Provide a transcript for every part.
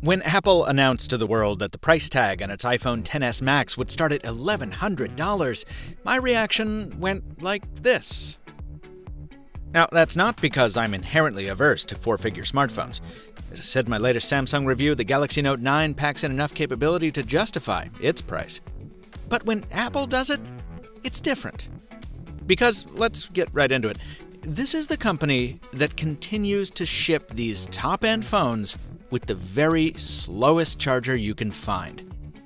When Apple announced to the world that the price tag on its iPhone XS Max would start at $1,100, my reaction went like this. Now, that's not because I'm inherently averse to four-figure smartphones. As I said in my latest Samsung review, the Galaxy Note 9 packs in enough capability to justify its price. But when Apple does it, it's different. Because, let's get right into it, this is the company that continues to ship these top-end phones with the very slowest charger you can find.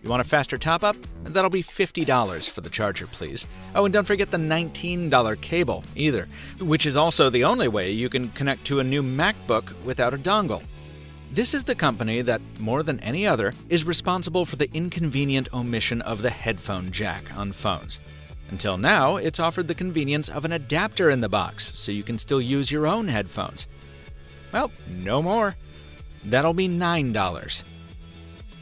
You want a faster top-up? That'll be $50 for the charger, please. Oh, and don't forget the $19 cable, either, which is also the only way you can connect to a new MacBook without a dongle. This is the company that, more than any other, is responsible for the inconvenient omission of the headphone jack on phones. Until now, it's offered the convenience of an adapter in the box, so you can still use your own headphones. Well, no more. That'll be $9.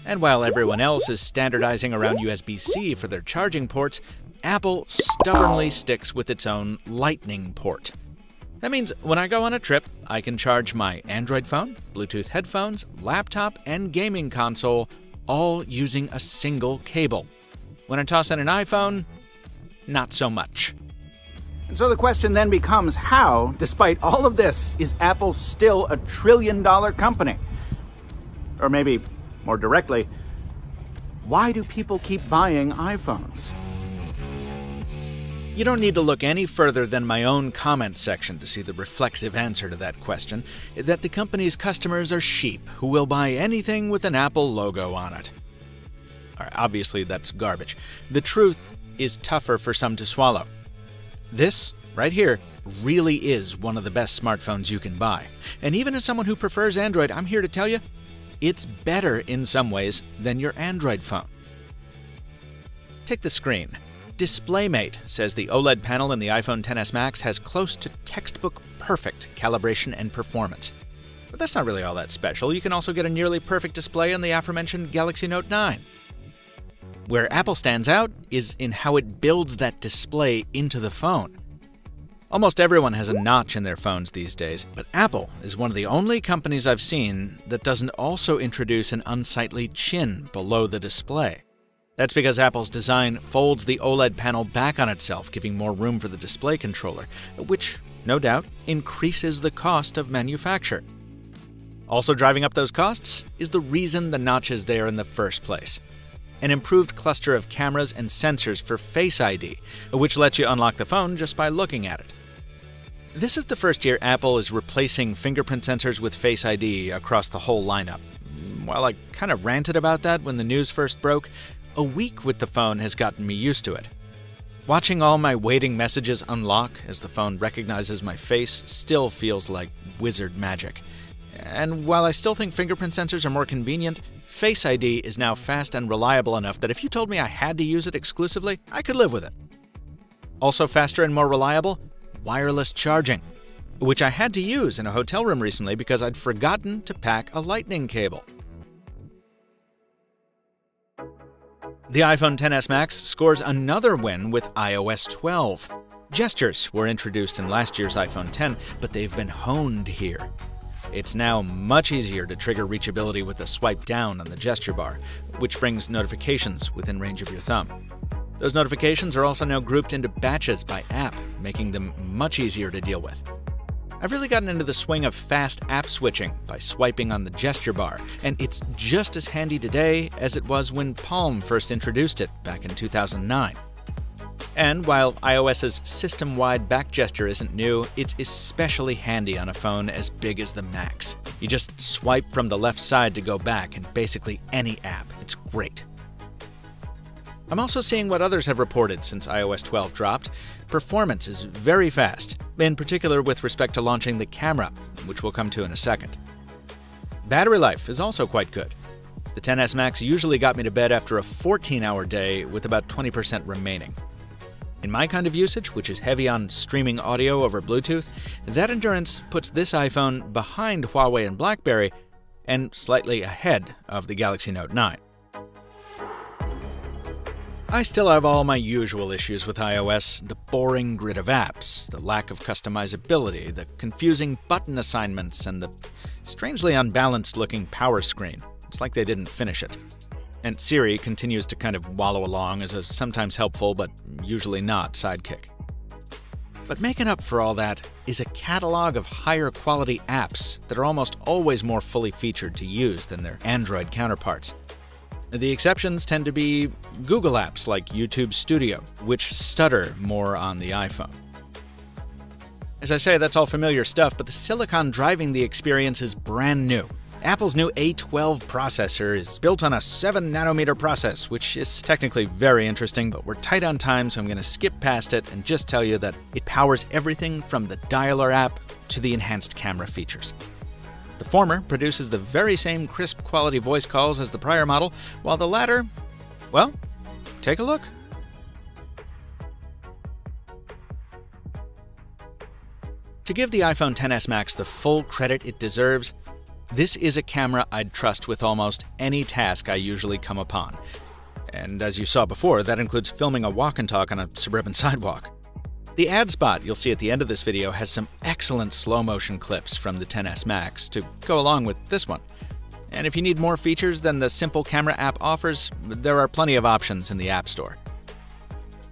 And while everyone else is standardizing around USB-C for their charging ports, Apple stubbornly sticks with its own Lightning port. That means when I go on a trip, I can charge my Android phone, Bluetooth headphones, laptop, and gaming console, all using a single cable. When I toss in an iPhone, not so much. And so the question then becomes, how, despite all of this, is Apple still a trillion-dollar company? Or maybe, more directly, why do people keep buying iPhones? You don't need to look any further than my own comment section to see the reflexive answer to that question, that the company's customers are sheep who will buy anything with an Apple logo on it. Obviously, that's garbage. The truth is tougher for some to swallow. This, right here, really is one of the best smartphones you can buy. And even as someone who prefers Android, I'm here to tell you, it's better in some ways than your Android phone. Take the screen. DisplayMate says the OLED panel in the iPhone XS Max has close to textbook perfect calibration and performance. But that's not really all that special. You can also get a nearly perfect display on the aforementioned Galaxy Note 9. Where Apple stands out is in how it builds that display into the phone. Almost everyone has a notch in their phones these days, but Apple is one of the only companies I've seen that doesn't also introduce an unsightly chin below the display. That's because Apple's design folds the OLED panel back on itself, giving more room for the display controller, which, no doubt, increases the cost of manufacture. Also driving up those costs is the reason the notch is there in the first place. An improved cluster of cameras and sensors for Face ID, which lets you unlock the phone just by looking at it. This is the first year Apple is replacing fingerprint sensors with Face ID across the whole lineup. While I kind of ranted about that when the news first broke, a week with the phone has gotten me used to it. Watching all my waiting messages unlock as the phone recognizes my face still feels like wizard magic. And while I still think fingerprint sensors are more convenient, Face ID is now fast and reliable enough that if you told me I had to use it exclusively, I could live with it. Also faster and more reliable, wireless charging, which I had to use in a hotel room recently because I'd forgotten to pack a Lightning cable. The iPhone XS Max scores another win with iOS 12. Gestures were introduced in last year's iPhone X, but they've been honed here. It's now much easier to trigger reachability with a swipe down on the gesture bar, which brings notifications within range of your thumb. Those notifications are also now grouped into batches by app, making them much easier to deal with. I've really gotten into the swing of fast app switching by swiping on the gesture bar, and it's just as handy today as it was when Palm first introduced it back in 2009. And while iOS's system-wide back gesture isn't new, it's especially handy on a phone as big as the Max. You just swipe from the left side to go back in basically any app. It's great. I'm also seeing what others have reported since iOS 12 dropped. Performance is very fast, in particular with respect to launching the camera, which we'll come to in a second. Battery life is also quite good. The XS Max usually got me to bed after a 14-hour day with about 20% remaining. In my kind of usage, which is heavy on streaming audio over Bluetooth, that endurance puts this iPhone behind Huawei and BlackBerry and slightly ahead of the Galaxy Note 9. I still have all my usual issues with iOS, the boring grid of apps, the lack of customizability, the confusing button assignments, and the strangely unbalanced looking power screen. It's like they didn't finish it. And Siri continues to kind of wallow along as a sometimes helpful but usually not sidekick. But making up for all that is a catalog of higher quality apps that are almost always more fully featured to use than their Android counterparts. The exceptions tend to be Google apps like YouTube Studio, which stutter more on the iPhone. As I say, that's all familiar stuff, but the silicon driving the experience is brand new. Apple's new A12 processor is built on a 7nm process, which is technically very interesting, but we're tight on time, so I'm going to skip past it and just tell you that it powers everything from the Dialer app to the enhanced camera features. The former produces the very same crisp quality voice calls as the prior model, while the latter, well, take a look. To give the iPhone XS Max the full credit it deserves, this is a camera I'd trust with almost any task I usually come upon. And as you saw before, that includes filming a walk and talk on a suburban sidewalk. The ad spot you'll see at the end of this video has some excellent slow-motion clips from the XS Max to go along with this one. And if you need more features than the simple camera app offers, there are plenty of options in the App Store.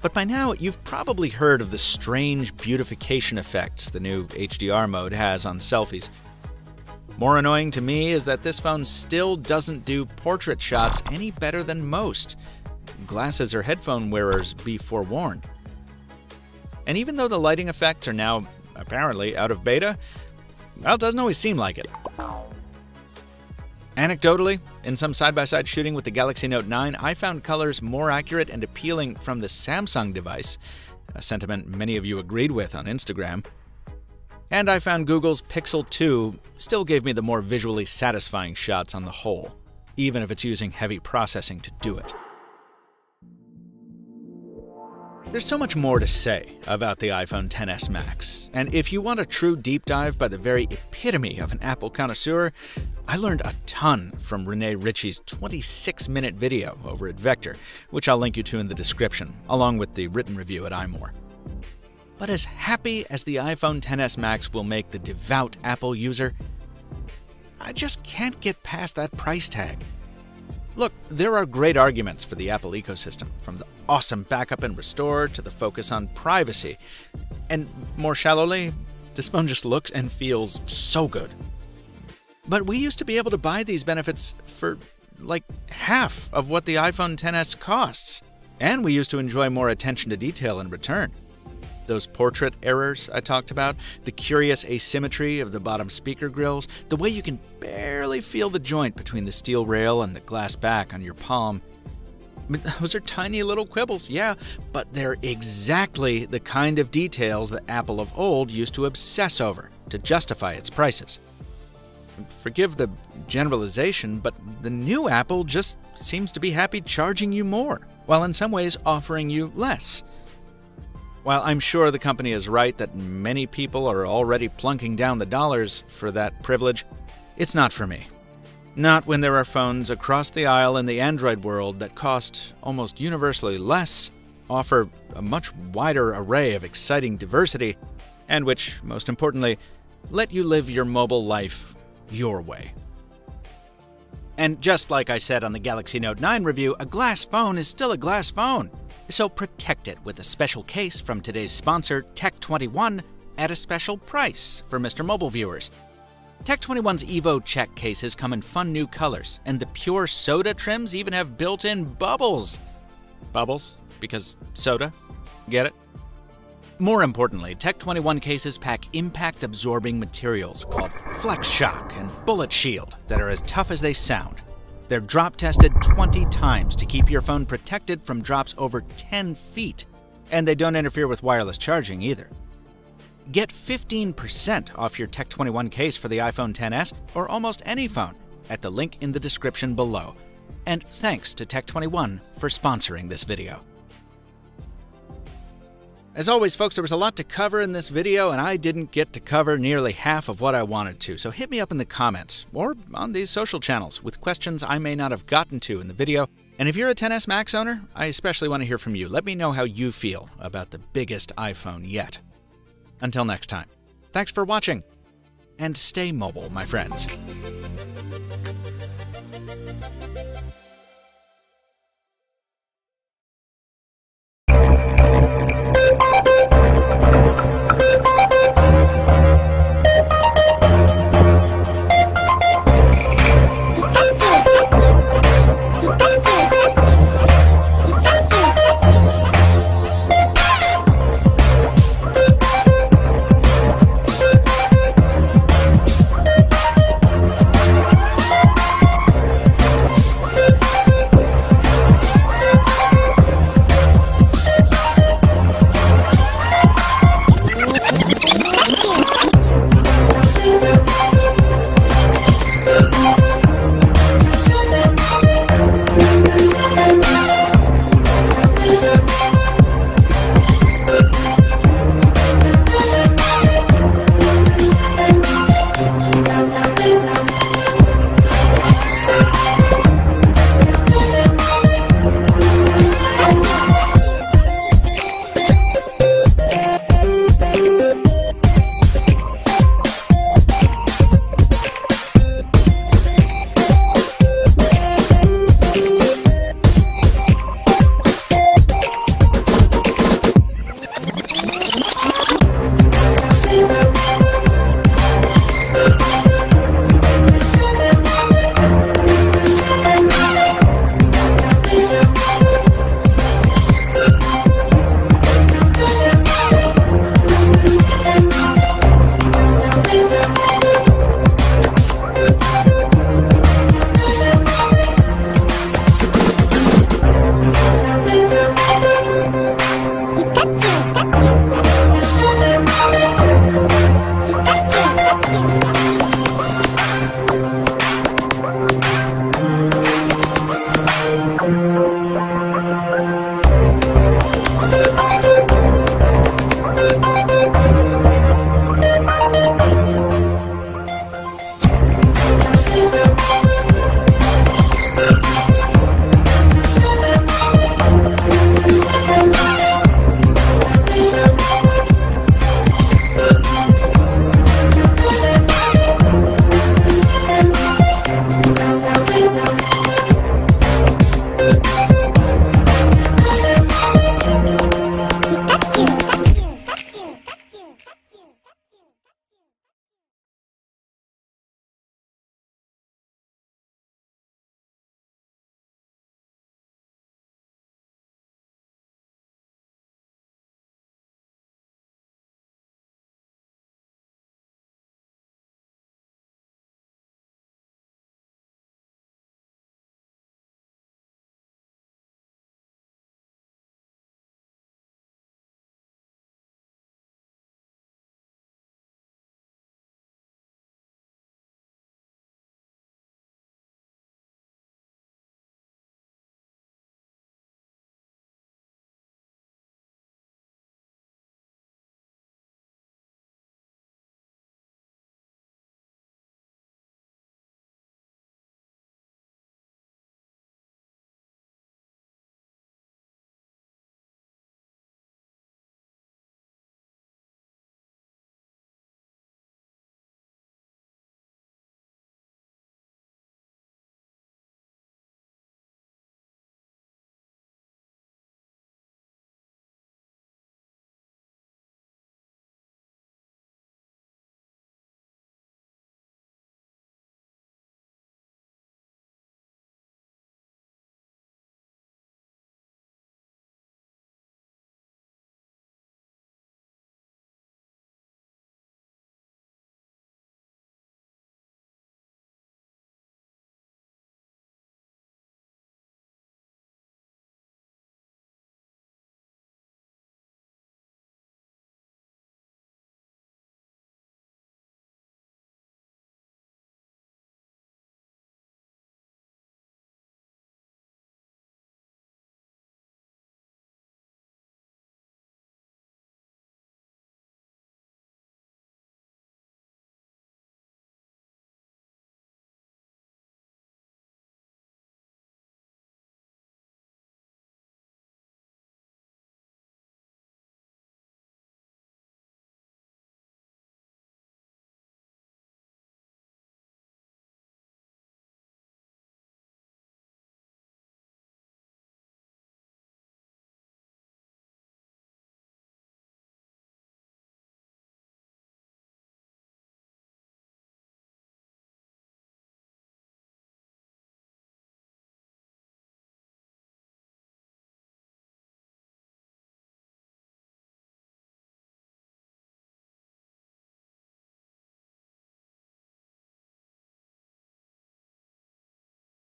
But by now, you've probably heard of the strange beautification effects the new HDR mode has on selfies. More annoying to me is that this phone still doesn't do portrait shots any better than most. Glasses or headphone wearers be forewarned. And even though the lighting effects are now apparently out of beta, well, it doesn't always seem like it. Anecdotally, in some side-by-side shooting with the Galaxy Note 9, I found colors more accurate and appealing from the Samsung device, a sentiment many of you agreed with on Instagram. And I found Google's Pixel 2 still gave me the more visually satisfying shots on the whole, even if it's using heavy processing to do it. There's so much more to say about the iPhone XS Max, and if you want a true deep dive by the very epitome of an Apple connoisseur, I learned a ton from Rene Ritchie's 26-minute video over at Vector, which I'll link you to in the description, along with the written review at iMore. But as happy as the iPhone XS Max will make the devout Apple user, I just can't get past that price tag. Look, there are great arguments for the Apple ecosystem, from the awesome backup and restore to the focus on privacy. And more shallowly, this phone just looks and feels so good. But we used to be able to buy these benefits for like half of what the iPhone XS costs. And we used to enjoy more attention to detail in return. Those portrait errors I talked about, the curious asymmetry of the bottom speaker grills, the way you can barely feel the joint between the steel rail and the glass back on your palm. I mean, those are tiny little quibbles, yeah, but they're exactly the kind of details that Apple of old used to obsess over to justify its prices. Forgive the generalization, but the new Apple just seems to be happy charging you more, while in some ways offering you less. While I'm sure the company is right that many people are already plunking down the dollars for that privilege, it's not for me. Not when there are phones across the aisle in the Android world that cost almost universally less, offer a much wider array of exciting diversity, and which, most importantly, let you live your mobile life your way. And just like I said on the Galaxy Note 9 review, a glass phone is still a glass phone. So protect it with a special case from today's sponsor, Tech21, at a special price for MrMobile viewers. Tech21's Evo check cases come in fun new colors, and the pure soda trims even have built-in bubbles. Bubbles? Because soda? Get it? More importantly, Tech21 cases pack impact-absorbing materials called Flex Shock and Bullet Shield that are as tough as they sound. They're drop-tested 20 times to keep your phone protected from drops over 10 feet. And they don't interfere with wireless charging either. Get 15% off your Tech21 case for the iPhone XS or almost any phone at the link in the description below. And thanks to Tech21 for sponsoring this video. As always, folks, there was a lot to cover in this video, and I didn't get to cover nearly half of what I wanted to, so hit me up in the comments, or on these social channels, with questions I may not have gotten to in the video. And if you're a XS Max owner, I especially want to hear from you. Let me know how you feel about the biggest iPhone yet. Until next time, thanks for watching, and stay mobile, my friends.